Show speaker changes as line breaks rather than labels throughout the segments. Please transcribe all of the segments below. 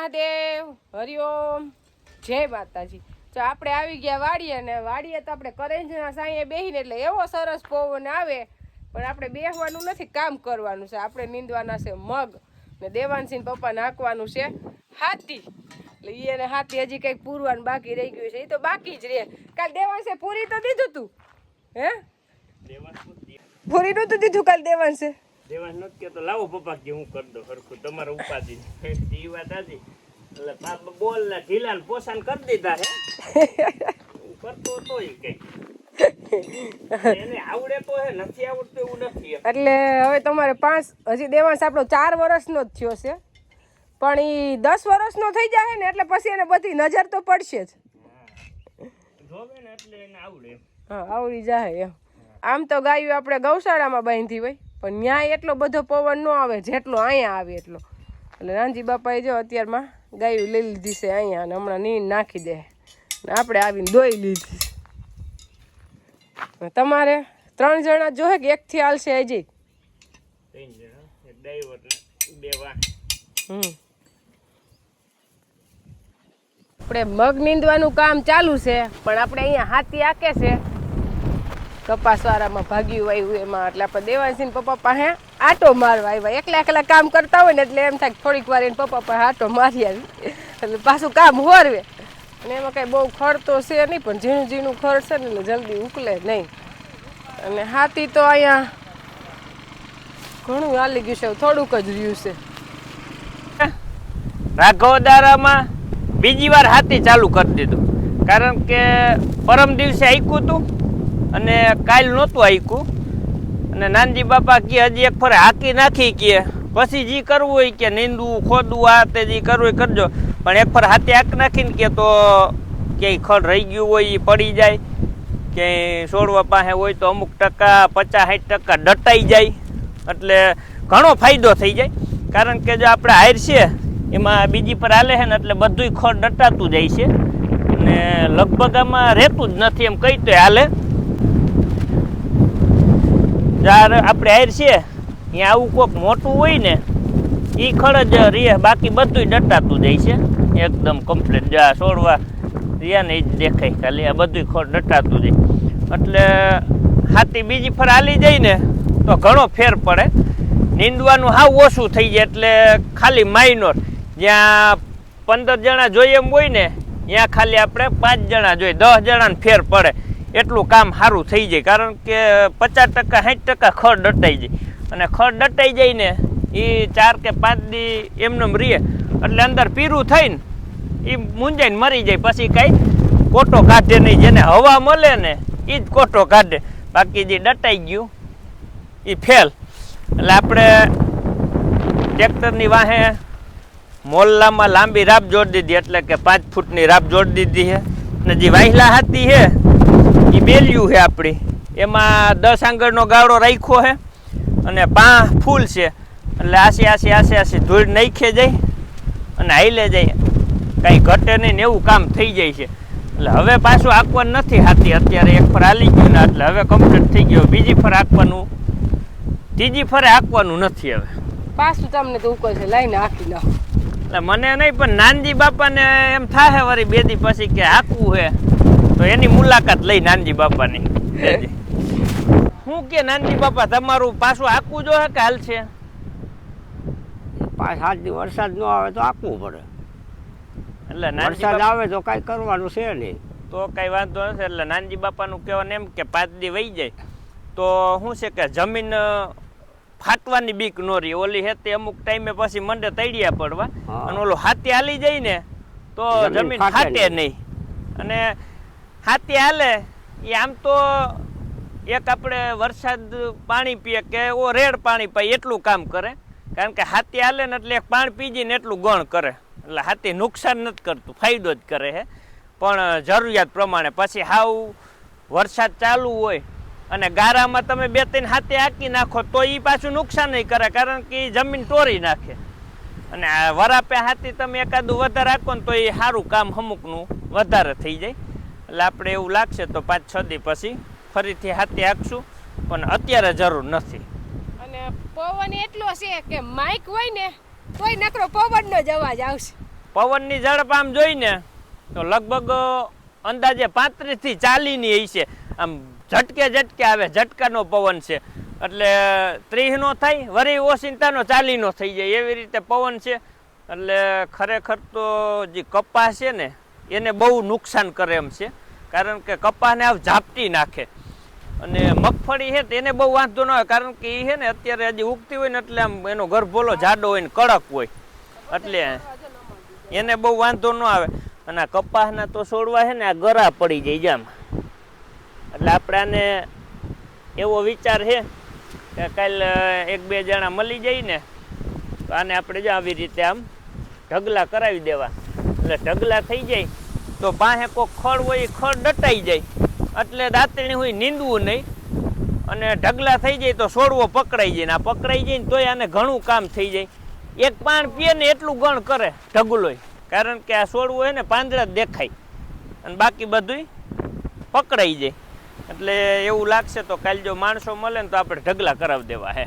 મહાદેવ, હરિઓમ, જય માતાજી। તો આપણે આવી ગયા વાડીએ ને વાડીએ તો આપણે કરંજના સાંયે બેહીને એટલે એવો સરસ પવન આવે પણ આપણે બેહવાનું નથી, કામ કરવાનું છે। આપણે નીંદવાના છે મગ ને દેવાંશીને પપ્પાને હાંકવાનું છે હાથી। એટલે એને હાથી હજી કંઈક પૂરવાનું બાકી રહી ગયું છે, એ તો બાકી જ રહે। કાલ દેવાંશે પૂરી તો દીધું તું, હે પૂરી નતું દીધું કાલ દેવાંશે?
દેવાંશ નથી કહેતો લાવો પપ્પા કે હું કરી દઉં હરખું તમારા ઉપાધિ એ વાત હતી એટલે બાપ બોલ ને ઢીલા ને પોસાન કરી દીધા હે કરતો તો કઈ એને આવડે તો હે, નથી આવડતું એવું નથી।
એટલે હવે તમારે 5 હજી દેવાંશ આપણો 4 વર્ષનો જ થયો છે પણ એ 10 વર્ષનો થઈ જાય ને એટલે પછી એને બધી નજર તો પડશે જ,
જોવે ને એટલે એને આવડે।
હા આવડી જાય એમ। આમ તો ગાયું આપણે ગૌશાળામાં બાંધી હોય પણ ન્યાય એટલો બધો પવન ન આવે જેટલો અહીંયા આવે એટલો। એટલે રાંજી બાપાએ જો અત્યારમાં ગાયું લઈ લીધી છે અહીંયા અને હમણાં નીંદ નાખી દે ને આપણે આવીને દોઈ લીધી। તમારે 3 જણા જોહે કે એકથી હાલશે હજી?
3 જણા, એક ડ્રાઈવર ને 2 વાહ।
આપણે મગ નીંદવાનું કામ ચાલુ છે પણ આપણે અહીંયા હાથી આકે છે કપાસવાળામાં ભાગ્યું વાયું એમાં, એટલે આપણે દેવાંશીને પપ્પા પાસે આટો મારવા આવ્યા। એકલા કામ કરતા હોય ને એટલે એમ થાય થોડીક વાર એને પપ્પા પાસે આટો મારી આવી એટલે પાછું કામ હોરવે। અને એમાં કાંઈ બહુ ખડ તો છે નહીં પણ ઝીણું ઝીણું ખડ છે ને એટલે જલ્દી ઉકલે નહીં। અને હાથી તો અહીંયા ઘણું હાલી ગયું છે, થોડુંક જ રહ્યું છે।
રાઘવદારામાં બીજી વાર હાથી ચાલુ કરી દીધું કારણ કે પરમ દિવસે આઈકું હતું અને કાલ નહોતું આઈકું અને નાનજી બાપા કે હજી એક ફરે હાકી નાખી કે પછી જે કરવું હોય કે નીંદવું ખોદવું આ તે જે કરવું હોય કરજો, પણ એક ફર હાથી હાક નાખીને કે તો ક્યાંય ખડ રહી ગયું હોય એ પડી જાય, ક્યાંય છોડવા પાસે હોય તો અમુક ટકા 50-60% દટાઈ જાય એટલે ઘણો ફાયદો થઈ જાય। કારણ કે જો આપણે હાર છે એમાં બીજી પર હાલે છે ને એટલે બધુંય ખડ દટાતું જાય છે અને લગભગ આમાં રહેતું જ નથી એમ કહી તો હાલે। જ્યારે આપણે હાર છે અહીંયા આવું કોઈક મોટું હોય ને એ ખડ જ રહે, બાકી બધુંય દટાતું જાય છે એકદમ કમ્પ્લીટ। જ્યાં છોડવા રહ્યા ને એ જ દેખાય ખાલી, આ બધુંય ખડ દટાતું જાય એટલે હાથી બીજી ફર હાલી જાય ને તો ઘણો ફેર પડે। નીંદવાનું હાવ ઓછું થઈ જાય એટલે ખાલી માઇનોર જ્યાં 15 જણા જોઈએ એમ હોય ને ત્યાં ખાલી આપણે 5 જણા જોઈએ, 10 જણાને ફેર પડે એટલું કામ સારું થઈ જાય। કારણ કે 50%-60% ખડ દટાઈ જાય અને ખડ દટાઈ જાય ને એ 4 કે 5 દી એમનેમ રહે એટલે અંદર પીરું થઈને એ મૂંઝાઈને મરી જાય, પછી કાંઈ કોટો કાઢે નહીં। જેને હવા મળે ને એ જ કોટો કાઢે, બાકી જે દટાઈ ગયું એ ફેલ। એટલે આપણે ટ્રેક્ટરની વાહે મોલ્લામાં લાંબી રાબ જોડી દીધી એટલે કે 5 ફૂટની રાબ જોડી દીધી છે અને જે વાહિલા હાથી છે એ બેલ્યું છે આપણી, એમાં 10 આંગળનો ગાળો રાખ્યો છે અને 5 ફૂલ છે એટલે આસી ધૂળ નાખે જાય અને હાઈલે જાય, કાંઈ ઘટે નહીં ને એવું કામ થઈ જાય છે। એટલે હવે પાછું આંકવાનું નથી હાથી, અત્યારે એક ફર હાલી ગયું ને એટલે હવે કમ્પ્લીટ થઈ ગયો, બીજી ફર આંકવાનું, ત્રીજી ફરે આંકવાનું નથી હવે
પાછું। તમને તો ઉકળ છે લઈને આખી નાખો
એટલે મને નહીં પણ નાનજી બાપાને એમ થાય વળી 2 દી પછી કે આંકવું છે તો એની મુલાકાત લઈ નાનજી બાપાની। શું કે નાનજી બાપા તમારું પાછું આંકવું જો કે હાલ છે?
5-7 દી વરસાદ ન આવે તો આંકવું પડે,
એટલે
વરસાદ આવે તો કાંઈ કરવાનું છે નહીં
તો કાંઈ વાંધો નથી। એટલે નાનજી બાપાનું કહેવાનું એમ કે 5 દી વહી જાય તો શું છે કે જમીન ફાટવાની બીક ન રહી, ઓલી હેતે અમુક ટાઈમે પછી મંડે તૈડિયા પડવા અને ઓલો હાથી હાલી જાય ને તો જમીન ફાટે નહીં। અને હાથી હાલે એ આમ તો એક આપણે વરસાદ પાણી પીએ કે ઓ રેડ પાણી પાય એટલું કામ કરે, કારણ કે હાથી હાલે ને એટલે એક પાણી પીજી ને એટલું ગણ કરે એટલે હાથી નુકસાન નથી કરતું, ફાયદો જ કરે છે પણ જરૂરિયાત પ્રમાણે। પછી હાવ વરસાદ ચાલુ હોય અને ગારામાં તમે 2-3 હાથી હાંકી નાખો તો એ પાછું નુકસાન નહીં કરે કારણ કે એ જમીન તોડી નાખે, અને વરાપે હાથી તમે એકાદું વધારે હાંકો ને તો એ સારું કામ અમુકનું વધારે થઈ જાય। એટલે આપણે એવું લાગશે તો 5-6 દી પછી ફરીથી હાથી હાંકશું પણ અત્યારે જરૂર નથી।
અને પવન એટલો છે કે માઇક હોય ને તોય નકરો પવનનો જ અવાજ આવશે।
પવનની ઝડપ આમ જોઈને તો લગભગ અંદાજે 35 થી 40 ની હશે. આમ ઝટકે ઝટકે આવે, ઝટકાનો પવન છે. એટલે 30 નો થાય, વળી ઓસિંતાનો 40 નો થઈ જાય, એવી રીતે પવન છે. એટલે ખરેખર તો જે કપાસ છે ને એને બહુ નુકસાન કરે એમ છે, કારણ કે કપાસને આવ ઝાપટી નાખે. અને મગફળી છે તેને બહુ વાંધો ન આવે, કારણ કે એ છે ને અત્યારે હજી ઉગતી હોય ને એટલે આમ એનો ગરભોલો જાડો હોય ને કડક હોય, એટલે એને બહુ વાંધો ન આવે. અને આ કપાસના તો છોડવા છે ને આ ગરા પડી જાય જામ. એટલે આપણે આને એવો વિચાર છે કે કાલે 1-2 જણા મળી જાય ને તો આને આપણે જો આવી રીતે આમ ઢગલા કરાવી દેવા. એટલે ઢગલા થઈ જાય તો પાસે કોઈક ખડ હોય, ખડ દટાઈ જાય, એટલે દાંતણી હોય નીંદવું નહીં. અને ઢગલા થઈ જાય તો છોડવો પકડાઈ જાય ને, આ પકડાઈ જાય ને તોય આને ઘણું કામ થઈ જાય. એક પાણ પીએ ને એટલું ગણ કરે ઢગલોય, કારણ કે આ છોડવું હોય ને પાંદડા જ દેખાય અને બાકી બધું પકડાઈ જાય. એટલે એવું લાગશે તો કાલે જો માણસો મળે ને તો આપણે ઢગલા કરાવી દેવા હે.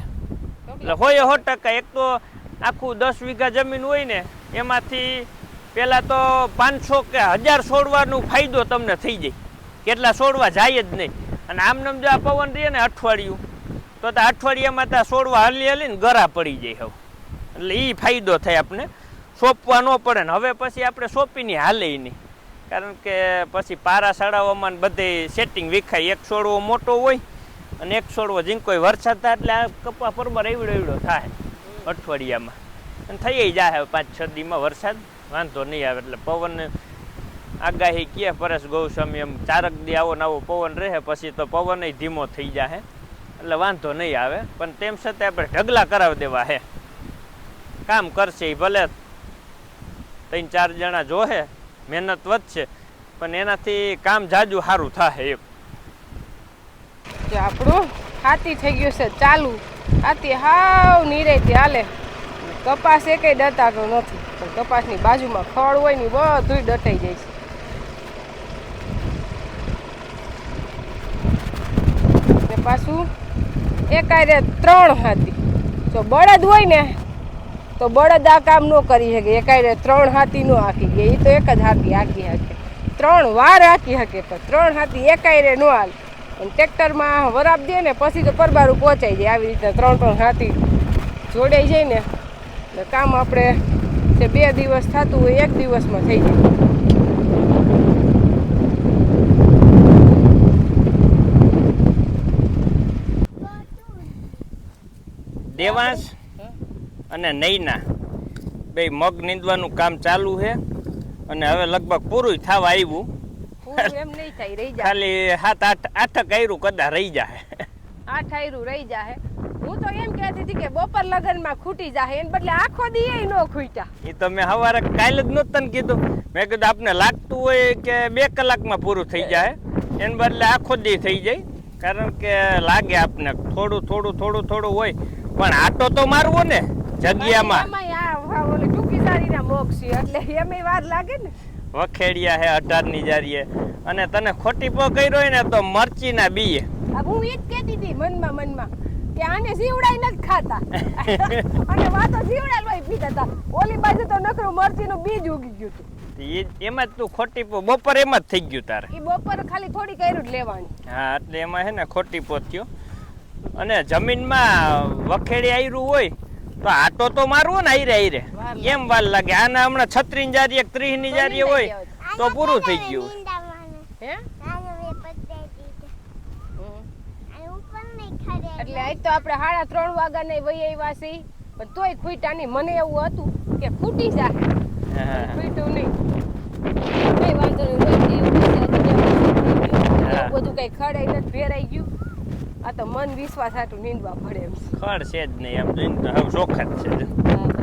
એટલે 100% એક તો આખું 10 વીઘા જમીન હોય ને એમાંથી પેલા તો 500 કે 1000 છોડવાનો ફાયદો તમને થઈ જાય, કેટલા છોડવા જાય જ નહીં. અને આમનામ જો આ પવન રહે ને અઠવાડિયું તો અઠવાડિયામાં ત્યાં છોડવા હલી હલીને ગરા પડી જાય હવે. એટલે એ ફાયદો થાય, આપણે સોંપવા ન પડે ને. હવે પછી આપણે સોંપીની હાલે નહીં, કારણ કે પછી પારા સડાવવામાં બધે સેટિંગ વિખાય. એક છોડવો મોટો હોય અને એક છોડવો ઝીંકોય, વરસાદ થાય એટલે આ કપા પરબર એવડો થાય અઠવાડિયામાં. અને થઈ જાય 5-6 દીમાં વરસાદ, વાંધો નહીં આવે. એટલે પવન આગાહી કહે પરેશ ગૌસ્વામી એમ 4 દી આવો નવો પવન રહે પછી તો પવન ધીમો થઈ જાય, એટલે વાંધો નહીં આવે. પણ તેમ છતાં આપણે ઢગલા કરાવી દેવા હે. કામ કરશે એ ભલે 3-4 જણા જોહે, મહેનત વધશે પણ એનાથી કામ જાજુ સારું થાય.
આપણું હાથી થઈ ગયું છે ચાલુ. હાથી હાવ નિરેતી હાલે. કપાસ એકેય દટાતો નથી, પણ કપાસની બાજુમાં ખડ હોય ને બધું દટાઈ જાય છે. ને પાછું એકાયરે 3 હાથી. જો બળદ હોય ને તો બળદ આ કામ ન કરી શકે, એકાયરે 3 હાથી નો હાંકી ગયા. એ તો એક જ હાથી હાંકી શકે, 3 વાર હાંકી શકે, પણ 3 હાથી એકાયરે ન હાલ. પણ ટ્રેક્ટરમાં વરાપ દે ને પછી તો પરબારું પહોંચાઈ જાય. આવી રીતે 3 હાથી જોડાઈ જાય ને એટલે કામ આપણે જે 2 દિવસ થતું હોય 1 દિવસમાં થઈ જાય.
દેવાંશ અને નૈના બે મગ નીંદવાનું કામ ચાલુ છે અને હવે લગભગ પૂરું થવા આવ્યું.
એમ નહીં થાય, રહી જાય
ખાલી 7-8 આયરું કદાચ રહી જાય.
8 આયરું રહી જાય. હું તો એમ કહેતી હતી કે બપોર લગનમાં ખૂટી જાય, એને બદલે આખો દી ન ખૂટ્યા.
એ તો મેં સવારે કાલે જ નહોતું તને કીધું. મેં કીધું આપને લાગતું હોય કે 2 કલાકમાં પૂરું થઈ જાય, એને બદલે આખો દી થઈ જાય. કારણ કે લાગે આપને થોડું હોય, પણ આટો તો મારવો ને જગ્યામાં.
ટૂંકી સારીના મોગ છે એટલે એમાં વાર લાગે ને.
વખેડિયા હે 18 ની જારીએ, અને તને ખોટી પો કર્યો હોય ને તો મરચી ના બીએ.
હું ઈ જ કહેતી હતી મનમાં કે આને જીવડાઈ નથી ખાતા અને વાતો જીવડા લોય પીતા હતા. ઓલી બાજુ તો નકરું મરચીનું બીજ ઉગી ગયું હતું.
એમાં જ તું ખોટી પો બપોર એમાં જ થઈ ગયું તારે.
ઈ બપોર ખાલી થોડી કર્યું જ લેવાની.
હા, એટલે એમાં હે ને ખોટી પો થયો. અને જમીનમાં વખેડી આયરું હોય તો આટો તો મારવો ને આયરે એમ વાર લાગે. આના હમણાં 36 ની જારી 30 ની જારી હોય તો પૂરું થઈ ગયું.
હે એટલે આજ તો આપણે 3:30 વાગ્યાને વહી આવ્યા છીએ, પણ તોય ખૂટ્યાની. મને એવું હતું કે ખૂટી જાય, ખૂટ્યું નહીં. કઈ વાંધો નહીં, બધું કઈ ખડાઈ નથી, ભેરાઈ ગયું. આ તો મન વિશ્વાસ હાટું નીંદવા પડે એમ.
ખડ છે જ નહીં, એમ જોઈને તો હવે ચોખ્ખા જ છે.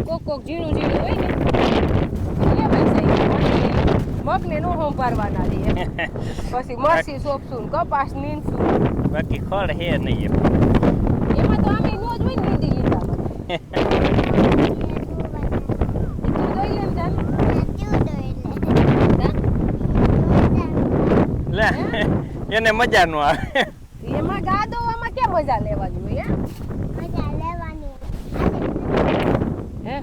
કોક ઝીણું હોય ને મગને નો સંભાળવાના દે, પછી મરસી સોંપશું, કપાસ નીંદશું,
બાકી ખડ હે નહીં
એમાં તો આમે નો જ હોય ને નીંદી લીધા.
લે એને મજા નો આવે.
એમાં ગાદોવામાં ક્યાં મજા લેવાની હોય? હે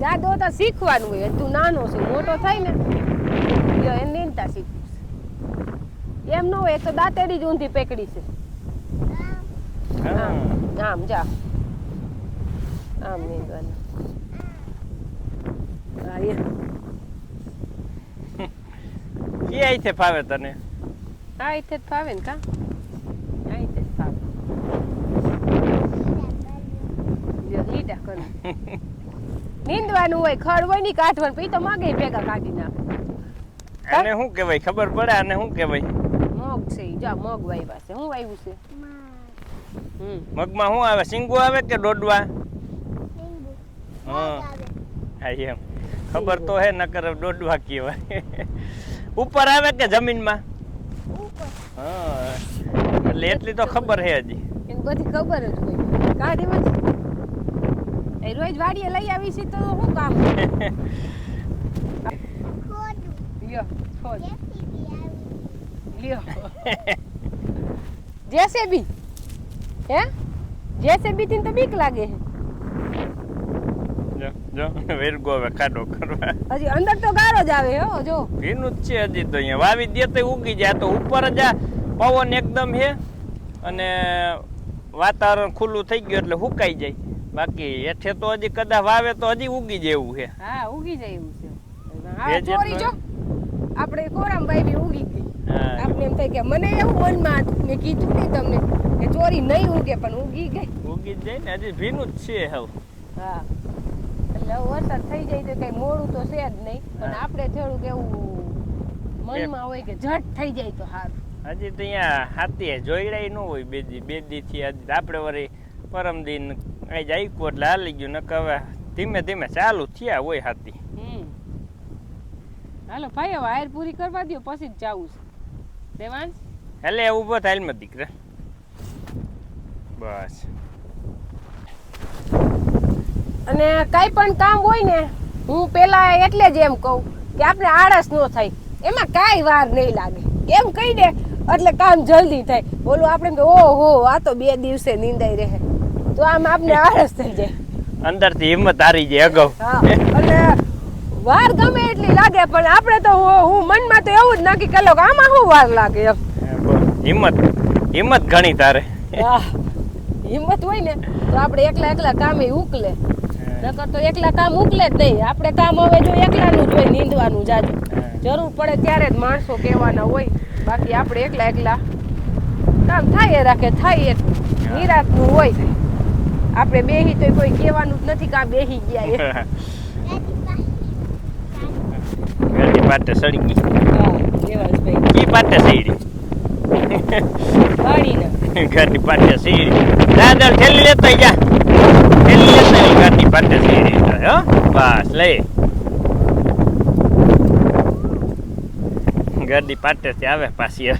જાદો તો શીખવાનું હોય તું નાનો છે મોટો થાય ને જો એ નીંદતા શીખવું છે. એમ ન હોય એક તો દાંતેડી જ ઊંધી પેકડી છે આમ જા આમ નીંદવાનું હા એ
ક્યાંય છે ફાવે તને
આ રીતે જ ફાવે ને કા આ રીતે જ ફાવે જો લીટા કર નીંદવાનું હોય ખડ હોય ની કાઢવાનું પછી તો માગે ભેગા કાઢી નાખે
આને શું કહેવાય ખબર પડે આને શું કહેવાય
મગ છે ઈ જો મગ વાવ્યા છે હું વાવ્યું છે
મગમાં શું આવે સિંગુ આવે કે ડોડવા હા હા એમ ખબર તો હે નકર ડોડવા કહેવાય ઉપર આવે કે જમીનમાં હા એટલે એટલી તો ખબર હે હજી
એને બધી ખબર જ હોય કાઢી મત એ રોજ વાડીએ લઈ આવી છે તો શું કામ લ્યો ખોદ લ્યો જેસીબી હે જેસીબી થી તો બીક લાગે
જો જો વેરગો હવે ખાડો કરવા
હજી અંદર તો ગારો જ આવે હો જો
ભીનું જ છે હજી તો અહીંયા વાવી દે તો ઉગી જાય તો ઉપર જ આ પવન એકદમ હે અને વાતાવરણ ખુલ્લું થઈ ગયું એટલે સુકાઈ જાય બાકી હેઠે તો હજી કદાચ વાવે તો હજી ઉગી જાય એવું છે
હા ઉગી જાય એવું છે હા
ભેજ
ચોરી
એટલો
જો આપણે કોરામભાઈ બી ઉગી ગઈ
હા
આપણે એમ થાય કે મને એવું મનમાં હતું મેં કીધું નહીં તમને કે ચોરી નહીં ઉગે પણ ઉગી ગઈ
ઉગી જ જાય ને હજી ભીનું જ છે હવે
હા એટલે હવે વરસાદ થઈ જાય તો કઈ મોડું તો છે જ નહીં પણ આપણે થોડુંક એવું મનમાં હોય કે ઝટ થઈ જાય તો સારું
હજી તો અહીંયા હાથી જોઈડાય ન હોય બે દી થી હજી આપણે વળી પરમ દિન આજ આઈકું એટલે હાલી ગયું નકર હવે ધીમે ધીમે ચાલુ થયા હોય હાથી
હાલો ભાઈ હવે હાયર પૂરી કરવા દો પછી જ જાવું છે દેવાંશ
એટલે ઊભો થાય માં દીકરા બસ
અને કાંઈ પણ કામ હોય ને હું પેલા એટલે જ એમ કહું કે આપણે આળસ ન થાય એમાં કાંઈ વાર નહીં લાગે એમ કહી દે એટલે કામ જલ્દી થાય બોલું આપણે તો ઓહો આ તો 2 દિવસે નીંદાઈ રહે તો આમ આપણે આળસ થઈ જાય
અંદરથી હિંમત હારી જાય અગાઉ
હા અને વાર ગમે એટલી લાગે પણ આપણે તો હું મનમાં તો એવું જ નક્કી કરી લઉં કે આમાં શું વાર લાગે એમ
હિંમત ઘણી તારે
હા હિંમત હોય ને તો આપણે એકલા કામે ઉકલે નકર તો એકલા કામ ઉકલે જ નહીં આપણે કામ હવે જો એકલાનું જ હોય નીંદવાનું જાજુ જરૂર પડે ત્યારે જ માણસો કહેવાના હોય બાકી આપણે એકલા કામ થાય રાખે થાય એટલું નિરાતનું હોય આપણે બેહી તો કોઈ કહેવાનું જ નથી કે આ બેહી ગયા એ
ગાડી પાટે સડી ગઈ
હા દેવાંશભાઈ
કી પાટે સડી
વાડીના
ગાડી પાટે સડી દાદા ઠેલી લેતા જા ઠેલી લેતા ગાડી પાટે સડી હો બસ લે ગાડી પાટે આવે પાછી